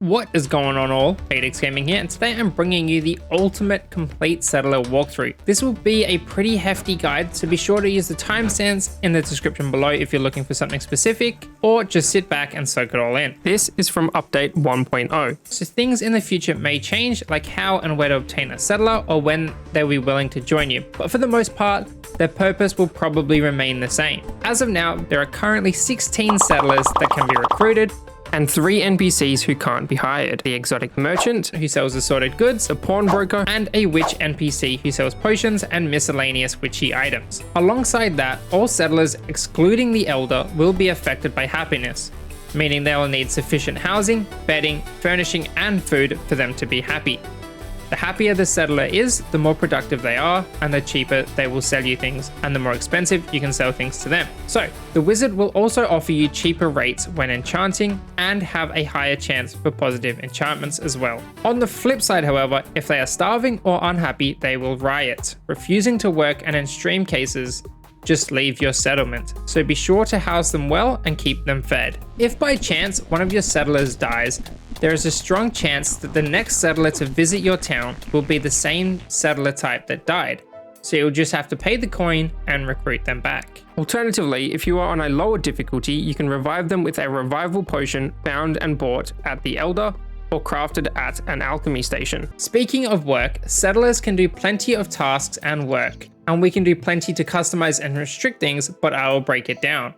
What is going on all? Phoenix Gaming here, and today I'm bringing you the ultimate complete settler walkthrough. This will be a pretty hefty guide, so be sure to use the timestamps in the description below if you're looking for something specific, or just sit back and soak it all in. This is from update 1.0, so things in the future may change, like how and where to obtain a settler or when they'll be willing to join you, but for the most part, their purpose will probably remain the same. As of now, there are currently 16 settlers that can be recruited, and 3 NPCs who can't be hired: the exotic merchant who sells assorted goods, the pawnbroker, and a witch NPC who sells potions and miscellaneous witchy items. Alongside that, all settlers excluding the elder will be affected by happiness, meaning they will need sufficient housing, bedding, furnishing, and food for them to be happy. The happier the settler is, the more productive they are, and the cheaper they will sell you things, and the more expensive you can sell things to them. So, the wizard will also offer you cheaper rates when enchanting, and have a higher chance for positive enchantments as well. On the flip side, however, if they are starving or unhappy, they will riot, refusing to work, and in extreme cases, just leave your settlement. So be sure to house them well and keep them fed. If by chance one of your settlers dies, there is a strong chance that the next settler to visit your town will be the same settler type that died. So you'll just have to pay the coin and recruit them back. Alternatively, if you are on a lower difficulty, you can revive them with a revival potion found and bought at the Elder or crafted at an alchemy station. Speaking of work, settlers can do plenty of tasks and work, and we can do plenty to customize and restrict things, but I will break it down.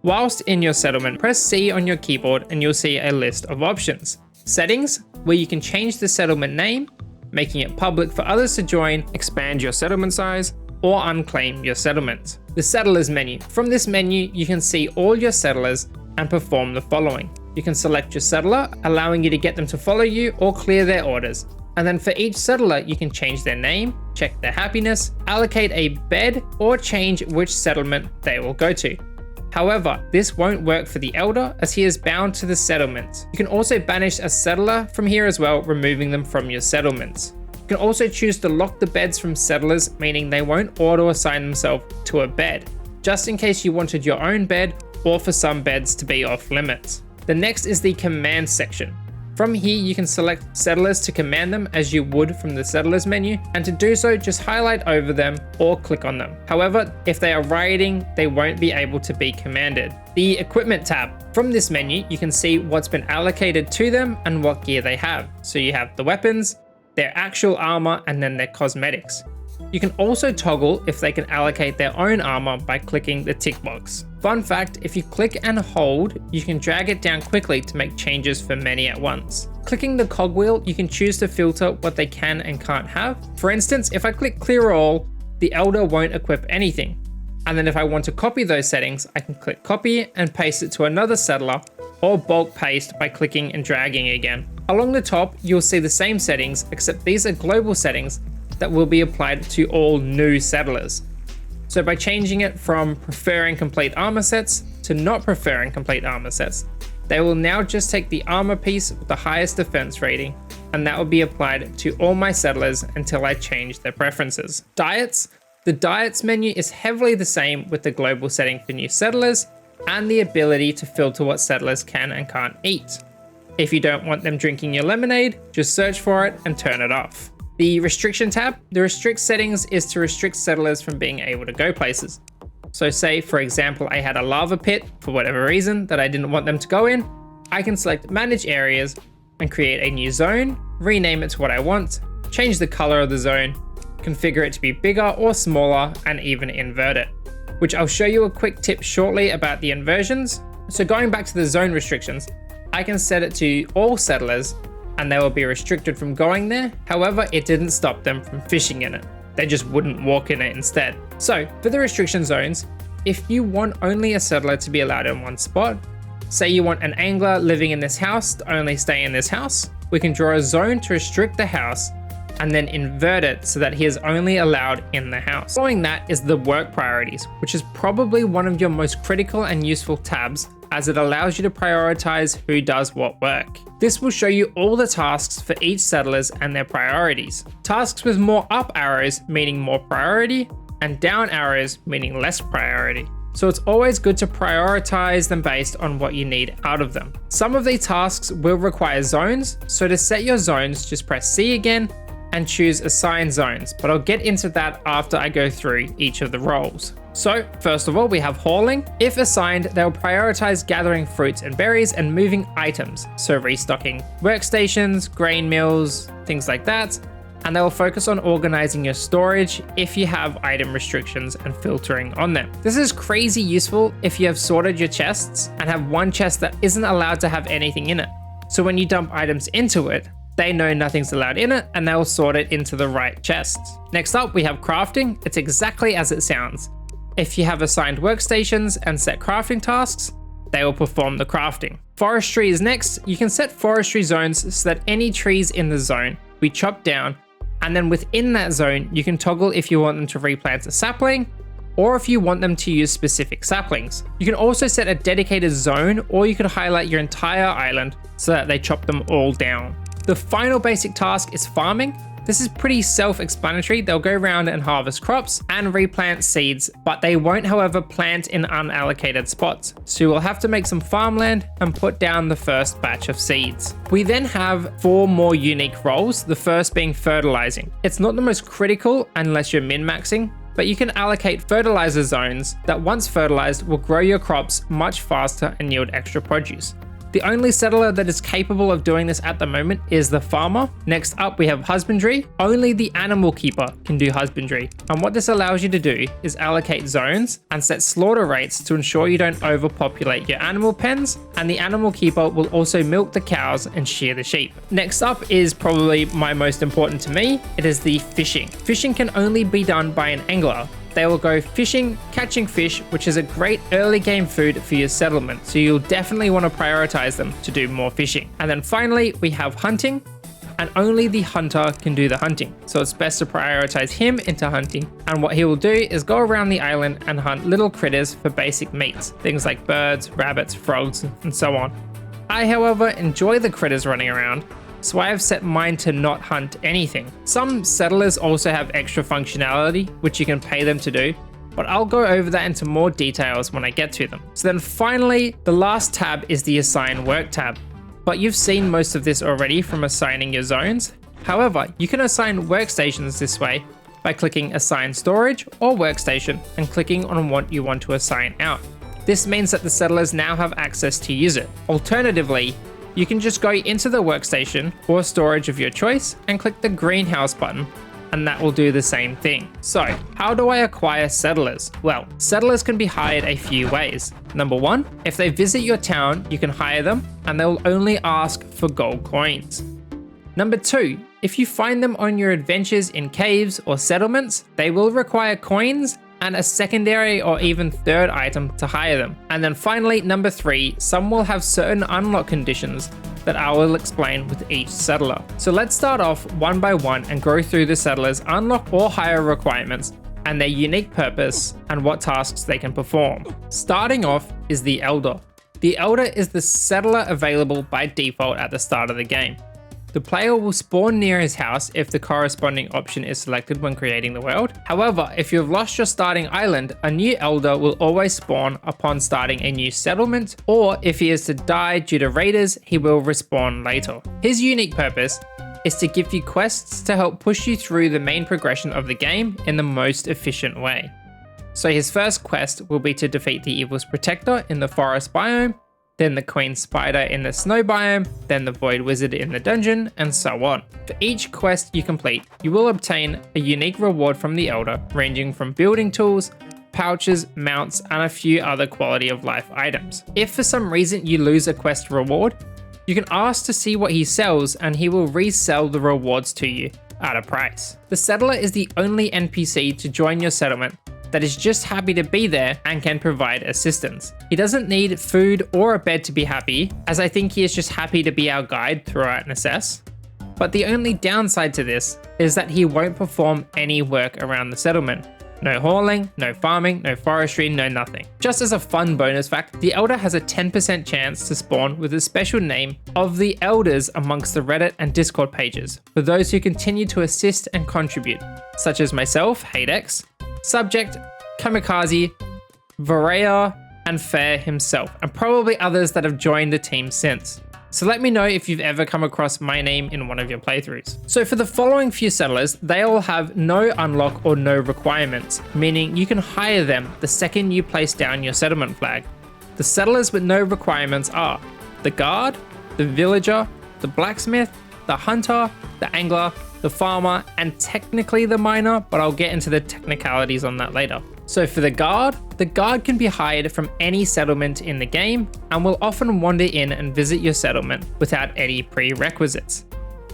Whilst in your settlement, press C on your keyboard and you'll see a list of options. Settings, where you can change the settlement name, making it public for others to join, expand your settlement size, or unclaim your settlement. The settlers menu. From this menu, you can see all your settlers and perform the following. You can select your settler, allowing you to get them to follow you or clear their orders. And then for each settler, you can change their name, check their happiness, allocate a bed, or change which settlement they will go to. However, this won't work for the elder as he is bound to the settlement. You can also banish a settler from here as well, removing them from your settlements. You can also choose to lock the beds from settlers, meaning they won't auto assign themselves to a bed, just in case you wanted your own bed or for some beds to be off limits. The next is the command section. From here, you can select settlers to command them as you would from the settlers menu, and to do so, just highlight over them or click on them. However, if they are rioting, they won't be able to be commanded. The equipment tab. From this menu, you can see what's been allocated to them and what gear they have. So you have the weapons, their actual armor, and then their cosmetics. You can also toggle if they can allocate their own armor by clicking the tick box. Fun fact, if you click and hold, you can drag it down quickly to make changes for many at once. Clicking the cogwheel, you can choose to filter what they can and can't have. For instance, if I click clear all, the elder won't equip anything. And then if I want to copy those settings, I can click copy and paste it to another settler, or bulk paste by clicking and dragging again. Along the top, you'll see the same settings, except these are global settings that will be applied to all new settlers. So by changing it from preferring complete armor sets to not preferring complete armor sets, they will now just take the armor piece with the highest defense rating, and that will be applied to all my settlers until I change their preferences. Diets. The diets menu is heavily the same with the global setting for new settlers and the ability to filter what settlers can and can't eat. If you don't want them drinking your lemonade, just search for it and turn it off. The restriction tab. The restrict settings is to restrict settlers from being able to go places. So say, for example, I had a lava pit for whatever reason that I didn't want them to go in, I can select manage areas and create a new zone, rename it to what I want, change the color of the zone, configure it to be bigger or smaller, and even invert it, which I'll show you a quick tip shortly about the inversions. So going back to the zone restrictions, I can set it to all settlers and they will be restricted from going there. However, it didn't stop them from fishing in it. They just wouldn't walk in it instead. So for the restriction zones, if you want only a settler to be allowed in one spot, say you want an angler living in this house to only stay in this house, we can draw a zone to restrict the house and then invert it so that he is only allowed in the house. Following that is the work priorities, which is probably one of your most critical and useful tabs, as it allows you to prioritize who does what work. This will show you all the tasks for each settlers and their priorities. Tasks with more up arrows meaning more priority, and down arrows meaning less priority. so it's always good to prioritize them based on what you need out of them. Some of these tasks will require zones, so to set your zones, just press C again and choose assign zones, but I'll get into that after I go through each of the roles. So first of all, we have hauling. If assigned, they'll prioritize gathering fruits and berries and moving items, so restocking workstations, grain mills, things like that. And they'll focus on organizing your storage if you have item restrictions and filtering on them. This is crazy useful if you have sorted your chests and have one chest that isn't allowed to have anything in it. So when you dump items into it, they know nothing's allowed in it and they'll sort it into the right chests. Next up, we have crafting. It's exactly as it sounds. If you have assigned workstations and set crafting tasks, they will perform the crafting. Forestry is next. You can set forestry zones so that any trees in the zone we chop down, and then within that zone, you can toggle if you want them to replant a sapling or if you want them to use specific saplings. You can also set a dedicated zone, or you could highlight your entire island so that they chop them all down. The final basic task is farming. This is pretty self-explanatory. They'll go around and harvest crops and replant seeds, but they won't, however, plant in unallocated spots. So you will have to make some farmland and put down the first batch of seeds. We then have 4 more unique roles, the first being fertilizing. It's not the most critical unless you're min-maxing, but you can allocate fertilizer zones that once fertilized will grow your crops much faster and yield extra produce. The only settler that is capable of doing this at the moment is the farmer. Next up, we have husbandry. Only the animal keeper can do husbandry. And what this allows you to do is allocate zones and set slaughter rates to ensure you don't overpopulate your animal pens. And the animal keeper will also milk the cows and shear the sheep. Next up is probably my most important to me. It is the fishing. Fishing can only be done by an angler. They will go fishing, catching fish, which is a great early game food for your settlement, so you'll definitely want to prioritize them to do more fishing. And then finally, we have hunting, and only the hunter can do the hunting, so it's best to prioritize him into hunting. And what he will do is go around the island and hunt little critters for basic meats, things like birds, rabbits, frogs, and so on. I, however, enjoy the critters running around, so I have set mine to not hunt anything. Some settlers also have extra functionality, which you can pay them to do, but I'll go over that into more details when I get to them. So then finally, the last tab is the assign work tab, but you've seen most of this already from assigning your zones. However, you can assign workstations this way by clicking assign storage or workstation and clicking on what you want to assign out. This means that the settlers now have access to use it. Alternatively, you can just go into the workstation or storage of your choice and click the greenhouse button, and that will do the same thing. So, how do I acquire settlers? Well, settlers can be hired a few ways. Number 1, if they visit your town, you can hire them and they'll only ask for gold coins. Number 2, if you find them on your adventures in caves or settlements, they will require coins and a secondary or even third item to hire them. And then finally, number 3, some will have certain unlock conditions that I will explain with each settler. So let's start off one by one and go through the settlers' unlock or hire requirements and their unique purpose and what tasks they can perform. Starting off is the Elder. The Elder is the settler available by default at the start of the game. The player will spawn near his house if the corresponding option is selected when creating the world. However, if you've lost your starting island, a new Elder will always spawn upon starting a new settlement, or if he is to die due to raiders, he will respawn later. His unique purpose is to give you quests to help push you through the main progression of the game in the most efficient way. So his first quest will be to defeat the Evil's Protector in the forest biome, then the Queen Spider in the snow biome, then the Void Wizard in the dungeon, and so on. For each quest you complete, you will obtain a unique reward from the Elder, ranging from building tools, pouches, mounts, and a few other quality of life items. If for some reason you lose a quest reward, you can ask to see what he sells and he will resell the rewards to you at a price. The Settler is the only NPC to join your settlement that is just happy to be there and can provide assistance. He doesn't need food or a bed to be happy, as I think he is just happy to be our guide throughout Necesse. But the only downside to this is that he won't perform any work around the settlement. No hauling, no farming, no forestry, no nothing. Just as a fun bonus fact, the Elder has a 10% chance to spawn with a special name of the Elders amongst the Reddit and Discord pages for those who continue to assist and contribute, such as myself, Hadex, Subject, Kamikaze, Varaya, and Fair himself, and probably others that have joined the team since. So let me know if you've ever come across my name in one of your playthroughs. So for the following few settlers, they all have no unlock or no requirements, meaning you can hire them the second you place down your settlement flag. The settlers with no requirements are the guard, the villager, the blacksmith, the hunter, the angler, the farmer, and technically the miner, but I'll get into the technicalities on that later. So for the guard can be hired from any settlement in the game and will often wander in and visit your settlement without any prerequisites.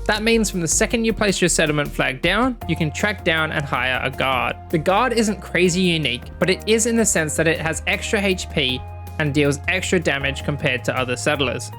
That means from the second you place your settlement flag down, you can track down and hire a guard. The guard isn't crazy unique, but it is in the sense that it has extra HP and deals extra damage compared to other settlers.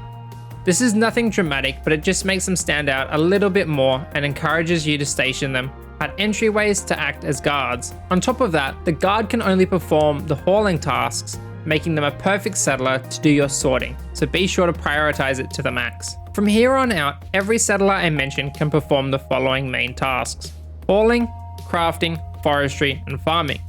This is nothing dramatic, but it just makes them stand out a little bit more and encourages you to station them at entryways to act as guards. On top of that, the guard can only perform the hauling tasks, making them a perfect settler to do your sorting, so be sure to prioritize it to the max. From here on out, every settler I mentioned can perform the following main tasks: hauling, crafting, forestry, and farming.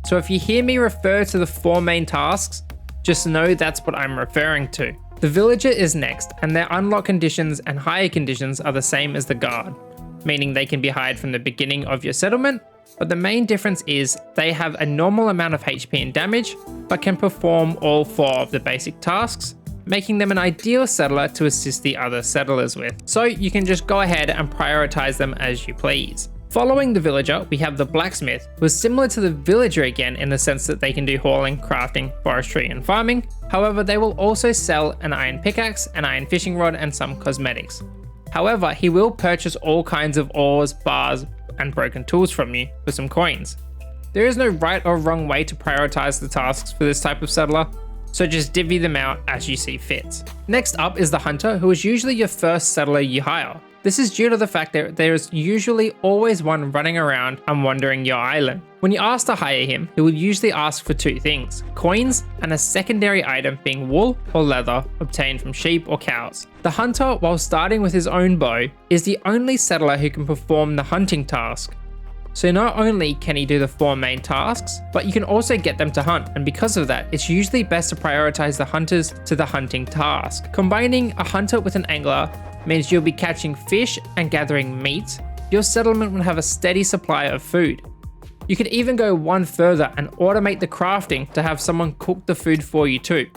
So if you hear me refer to the 4 main tasks, just know that's what I'm referring to. The villager is next, and their unlock conditions and hire conditions are the same as the guard, meaning they can be hired from the beginning of your settlement, but the main difference is they have a normal amount of HP and damage, but can perform all 4 of the basic tasks, making them an ideal settler to assist the other settlers with. So you can just go ahead and prioritize them as you please. Following the villager, we have the blacksmith, who is similar to the villager again in the sense that they can do hauling, crafting, forestry, and farming. However, they will also sell an iron pickaxe, an iron fishing rod, and some cosmetics. However, he will purchase all kinds of ores, bars, and broken tools from you for some coins. There is no right or wrong way to prioritize the tasks for this type of settler, so just divvy them out as you see fit. Next up is the hunter, who is usually your first settler you hire. This is due to the fact that there is usually always one running around and wandering your island. When you ask to hire him, he will usually ask for 2 things: coins and a secondary item being wool or leather obtained from sheep or cows. The hunter, while starting with his own bow, is the only settler who can perform the hunting task. So not only can he do the 4 main tasks, but you can also get them to hunt, and because of that, it's usually best to prioritize the hunters to the hunting task. Combining a hunter with an angler means you'll be catching fish and gathering meat. Your settlement will have a steady supply of food. You could even go one further and automate the crafting to have someone cook the food for you too.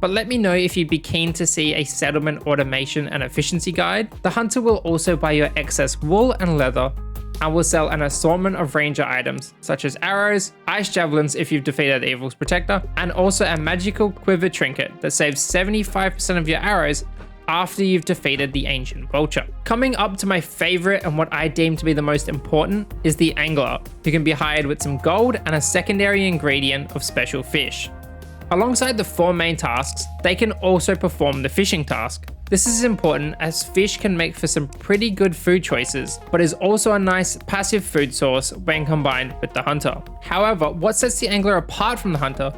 But let me know if you'd be keen to see a settlement automation and efficiency guide. The hunter will also buy your excess wool and leather, and will sell an assortment of ranger items such as arrows, ice javelins if you've defeated the evil's protector, and also a magical quiver trinket that saves 75% of your arrows after you've defeated the ancient vulture. Coming up to my favorite and what I deem to be the most important is the angler, who can be hired with some gold and a secondary ingredient of special fish. Alongside the 4 main tasks, they can also perform the fishing task. This is important as fish can make for some pretty good food choices, but is also a nice passive food source when combined with the hunter. However, what sets the angler apart from the hunter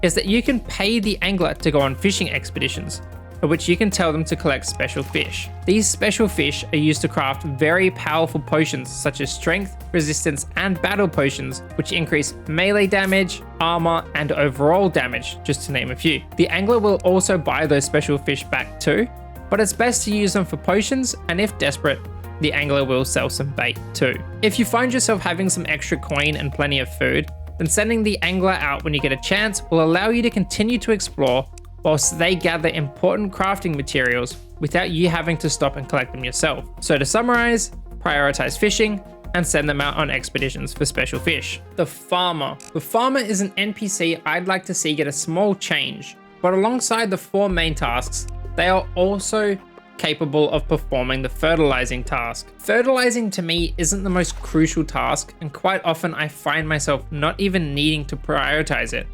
is that you can pay the angler to go on fishing expeditions, at which you can tell them to collect special fish. These special fish are used to craft very powerful potions such as strength, resistance, and battle potions, which increase melee damage, armor, and overall damage, just to name a few. The angler will also buy those special fish back too, but it's best to use them for potions, and if desperate, the angler will sell some bait too. If you find yourself having some extra coin and plenty of food, then sending the angler out when you get a chance will allow you to continue to explore whilst they gather important crafting materials without you having to stop and collect them yourself. So to summarize, prioritize fishing and send them out on expeditions for special fish. The farmer. The farmer is an NPC I'd like to see get a small change, but alongside the 4 main tasks, they are also capable of performing the fertilizing task. Fertilizing to me isn't the most crucial task, and quite often I find myself not even needing to prioritize it,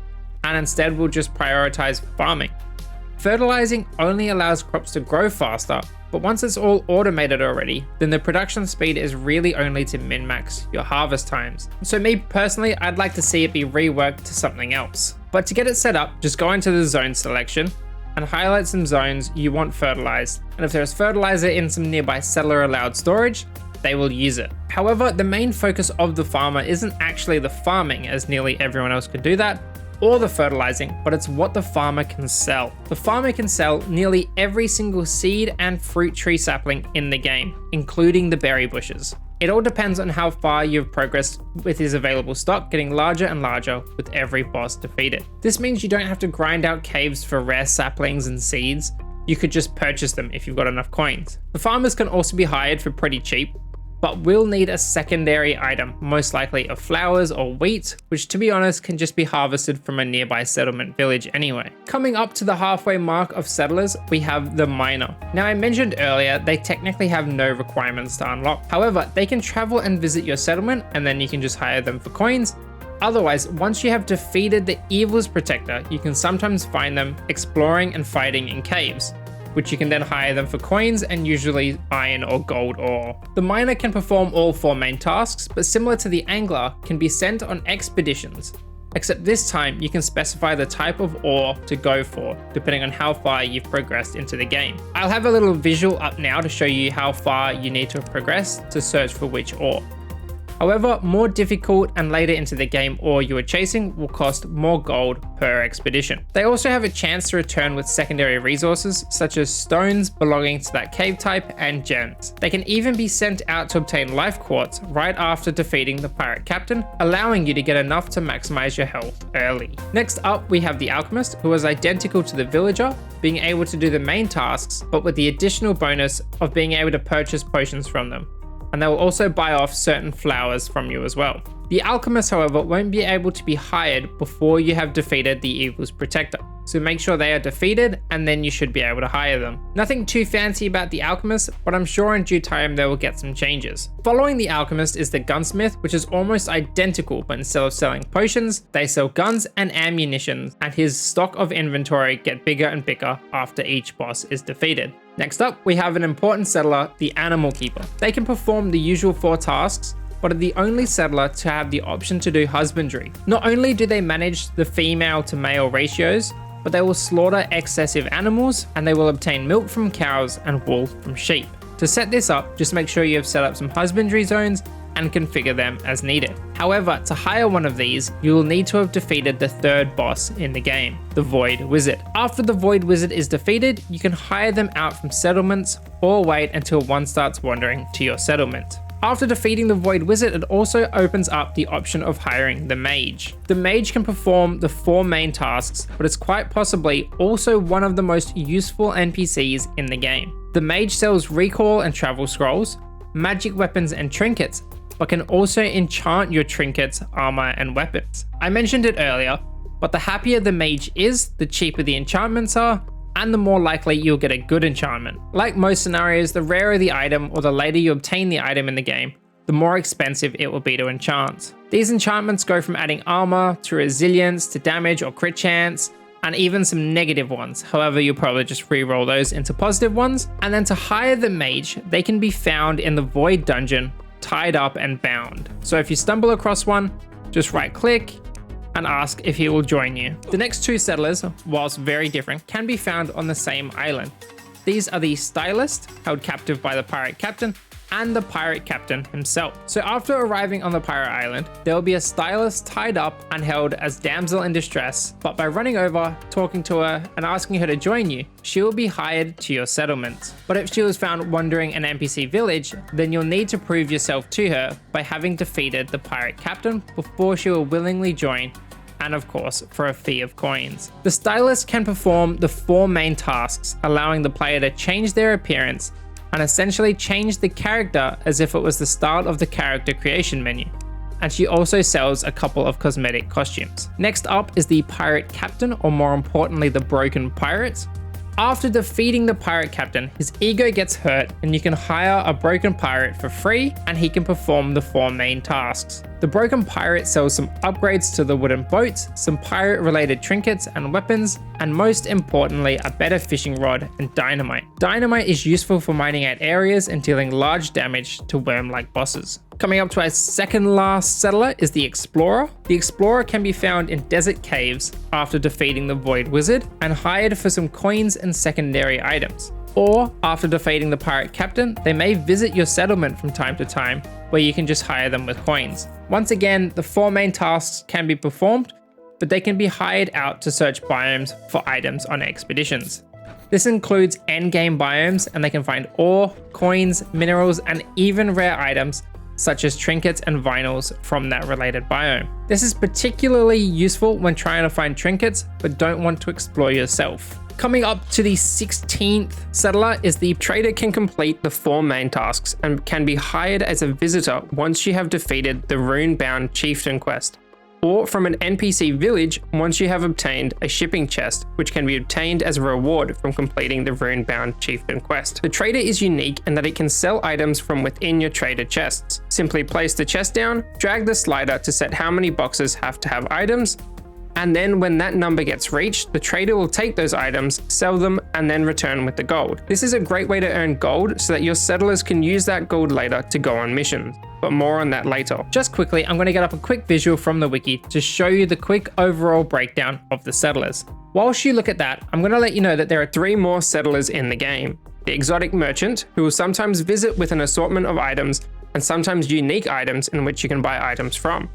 and instead will just prioritize farming. Fertilizing only allows crops to grow faster, but once it's all automated already, then the production speed is really only to min-max your harvest times. So me personally, I'd like to see it be reworked to something else. But to get it set up, just go into the zone selection and highlight some zones you want fertilized, and if there's fertilizer in some nearby settler allowed storage, they will use it. However, the main focus of the farmer isn't actually the farming, as nearly everyone else can do that, or the fertilizing, but it's what the farmer can sell. The farmer can sell nearly every single seed and fruit tree sapling in the game, including the berry bushes. It all depends on how far you've progressed with his available stock, getting larger and larger with every boss defeated. This means you don't have to grind out caves for rare saplings and seeds. You could just purchase them if you've got enough coins. The farmers can also be hired for pretty cheap, but will need a secondary item, most likely of flowers or wheat, which to be honest can just be harvested from a nearby settlement village anyway. Coming up to the halfway mark of settlers, we have the miner. Now I mentioned earlier, they technically have no requirements to unlock. However, they can travel and visit your settlement and then you can just hire them for coins. Otherwise, once you have defeated the Evil's Protector, you can sometimes find them exploring and fighting in caves, which you can then hire them for coins and usually iron or gold ore. The miner can perform all 4 main tasks, but similar to the angler, can be sent on expeditions. Except this time, you can specify the type of ore to go for, depending on how far you've progressed into the game. I'll have a little visual up now to show you how far you need to have progressed to search for which ore. However, more difficult and later into the game ore you are chasing will cost more gold per expedition. They also have a chance to return with secondary resources such as stones belonging to that cave type and gems. They can even be sent out to obtain life quartz right after defeating the pirate captain, allowing you to get enough to maximize your health early. Next up, we have the alchemist, who is identical to the villager, being able to do the main tasks, but with the additional bonus of being able to purchase potions from them. And they will also buy off certain flowers from you as well. The alchemist, however, won't be able to be hired before you have defeated the Evil's Protector. So make sure they are defeated and then you should be able to hire them. Nothing too fancy about the alchemist, but I'm sure in due time they will get some changes. Following the alchemist is the gunsmith, which is almost identical, but instead of selling potions, they sell guns and ammunition, and his stock of inventory get bigger and bigger after each boss is defeated. Next up, we have an important settler, the animal keeper. They can perform the usual 4 tasks, but are the only settler to have the option to do husbandry. Not only do they manage the female to male ratios, but they will slaughter excessive animals and they will obtain milk from cows and wool from sheep. To set this up, just make sure you have set up some husbandry zones and configure them as needed. However, to hire one of these, you will need to have defeated the 3rd boss in the game, the Void Wizard. After the Void Wizard is defeated, you can hire them out from settlements or wait until one starts wandering to your settlement. After defeating the Void Wizard, it also opens up the option of hiring the Mage. The Mage can perform the 4 main tasks, but it's quite possibly also one of the most useful NPCs in the game. The Mage sells recall and travel scrolls, magic weapons and trinkets, but can also enchant your trinkets, armor, and weapons. I mentioned it earlier, but the happier the Mage is, the cheaper the enchantments are, and the more likely you'll get a good enchantment. Like most scenarios, the rarer the item or the later you obtain the item in the game, the more expensive it will be to enchant. These enchantments go from adding armor to resilience to damage or crit chance, and even some negative ones. However, you'll probably just re-roll those into positive ones. And then to hire the mage, they can be found in the Void Dungeon, tied up and bound. So if you stumble across one, just right click and ask if he will join you. The next 2 settlers, whilst very different, can be found on the same island. These are the stylist, held captive by the pirate captain, and the pirate captain himself. So after arriving on the pirate island, there will be a stylist tied up and held as damsel in distress, but by running over, talking to her, and asking her to join you, she will be hired to your settlement. But if she was found wandering an NPC village, then you'll need to prove yourself to her by having defeated the pirate captain before she will willingly join, and of course for a fee of coins. The stylist can perform the 4 main tasks, allowing the player to change their appearance and essentially change the character as if it was the start of the character creation menu. And she also sells a couple of cosmetic costumes. Next up is the pirate captain, or more importantly, the broken pirate. After defeating the pirate captain, his ego gets hurt and you can hire a broken pirate for free and he can perform the 4 main tasks. The broken pirate sells some upgrades to the wooden boats, some pirate related trinkets and weapons, and most importantly, a better fishing rod and dynamite. Dynamite is useful for mining out areas and dealing large damage to worm-like bosses. Coming up to our second last settler is the Explorer. The Explorer can be found in desert caves after defeating the Void Wizard and hired for some coins and secondary items. Or after defeating the pirate captain, they may visit your settlement from time to time, where you can just hire them with coins. Once again, the 4 main tasks can be performed, but they can be hired out to search biomes for items on expeditions. This includes endgame biomes, and they can find ore, coins, minerals, and even rare items such as trinkets and vinyls from that related biome. This is particularly useful when trying to find trinkets but don't want to explore yourself. Coming up to the 16th settler is the trader can complete the 4 main tasks and can be hired as a visitor once you have defeated the rune-bound chieftain quest, or from an NPC village once you have obtained a shipping chest, which can be obtained as a reward from completing the rune-bound chieftain quest. The trader is unique in that it can sell items from within your trader chests. Simply place the chest down, drag the slider to set how many boxes have to have items, and then when that number gets reached, the trader will take those items, sell them, and then return with the gold. This is a great way to earn gold so that your settlers can use that gold later to go on missions, but more on that later. Just quickly, I'm going to get up a quick visual from the wiki to show you the quick overall breakdown of the settlers. Whilst you look at that, I'm going to let you know that there are 3 more settlers in the game. The exotic merchant, who will sometimes visit with an assortment of items and sometimes unique items in which you can buy items from.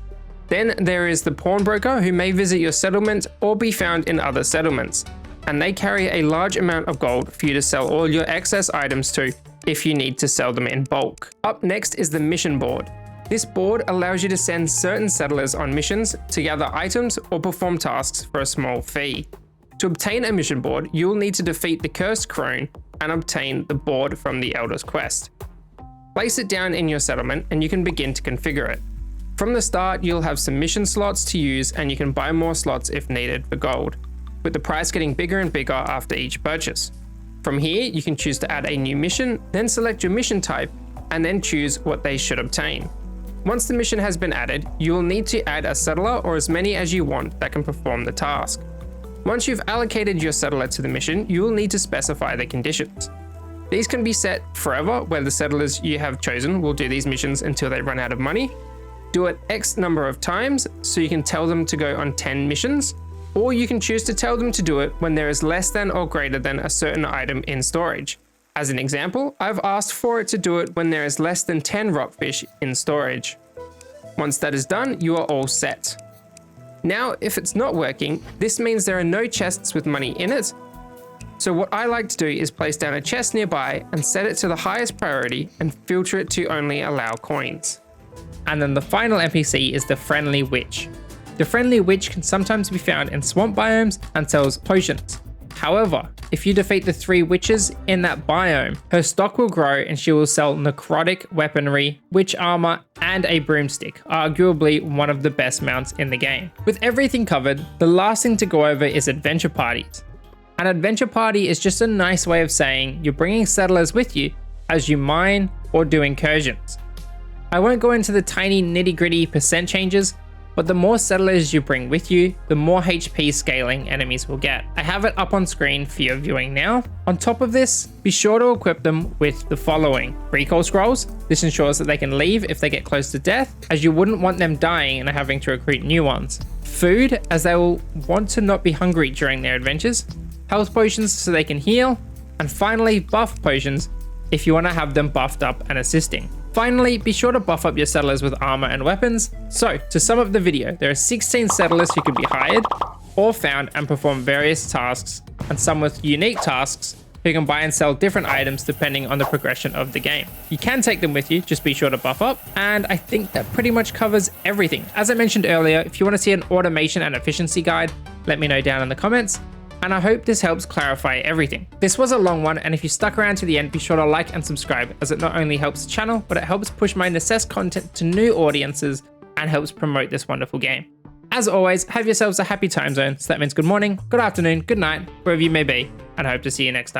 Then there is the pawnbroker, who may visit your settlement or be found in other settlements, and they carry a large amount of gold for you to sell all your excess items to if you need to sell them in bulk. Up next is the mission board. This board allows you to send certain settlers on missions to gather items or perform tasks for a small fee. To obtain a mission board, you will need to defeat the cursed crone and obtain the board from the Elder's Quest. Place it down in your settlement and you can begin to configure it. From the start, you'll have some mission slots to use, and you can buy more slots if needed for gold, with the price getting bigger and bigger after each purchase. From here, you can choose to add a new mission, then select your mission type, and then choose what they should obtain. Once the mission has been added, you will need to add a settler or as many as you want that can perform the task. Once you've allocated your settler to the mission, you will need to specify the conditions. These can be set forever, where the settlers you have chosen will do these missions until they run out of money. Do it X number of times, so you can tell them to go on 10 missions, or you can choose to tell them to do it when there is less than or greater than a certain item in storage. As an example, I've asked for it to do it when there is less than 10 rockfish in storage. Once that is done, you are all set. Now, if it's not working, this means there are no chests with money in it. So what I like to do is place down a chest nearby and set it to the highest priority and filter it to only allow coins. And then the final NPC is the Friendly Witch. The Friendly Witch can sometimes be found in swamp biomes and sells potions. However, if you defeat the 3 witches in that biome, her stock will grow and she will sell necrotic weaponry, witch armor, and a broomstick, arguably one of the best mounts in the game. With everything covered, the last thing to go over is adventure parties. An adventure party is just a nice way of saying you're bringing settlers with you as you mine or do incursions. I won't go into the tiny nitty-gritty percent changes, but the more settlers you bring with you, the more HP scaling enemies will get. I have it up on screen for your viewing now. On top of this, be sure to equip them with the following: recall scrolls. This ensures that they can leave if they get close to death, as you wouldn't want them dying and having to recruit new ones. Food, as they will want to not be hungry during their adventures. Health potions so they can heal. And finally, buff potions if you want to have them buffed up and assisting. Finally, be sure to buff up your settlers with armor and weapons. So, to sum up the video, there are 16 settlers who can be hired or found and perform various tasks, and some with unique tasks who can buy and sell different items depending on the progression of the game. You can take them with you, just be sure to buff up, and I think that pretty much covers everything. As I mentioned earlier, if you want to see an automation and efficiency guide, let me know down in the comments. And I hope this helps clarify everything. This was a long one, and if you stuck around to the end, be sure to like and subscribe, as it not only helps the channel, but it helps push my Necesse content to new audiences and helps promote this wonderful game. As always, have yourselves a happy time zone, so that means good morning, good afternoon, good night, wherever you may be, and I hope to see you next time.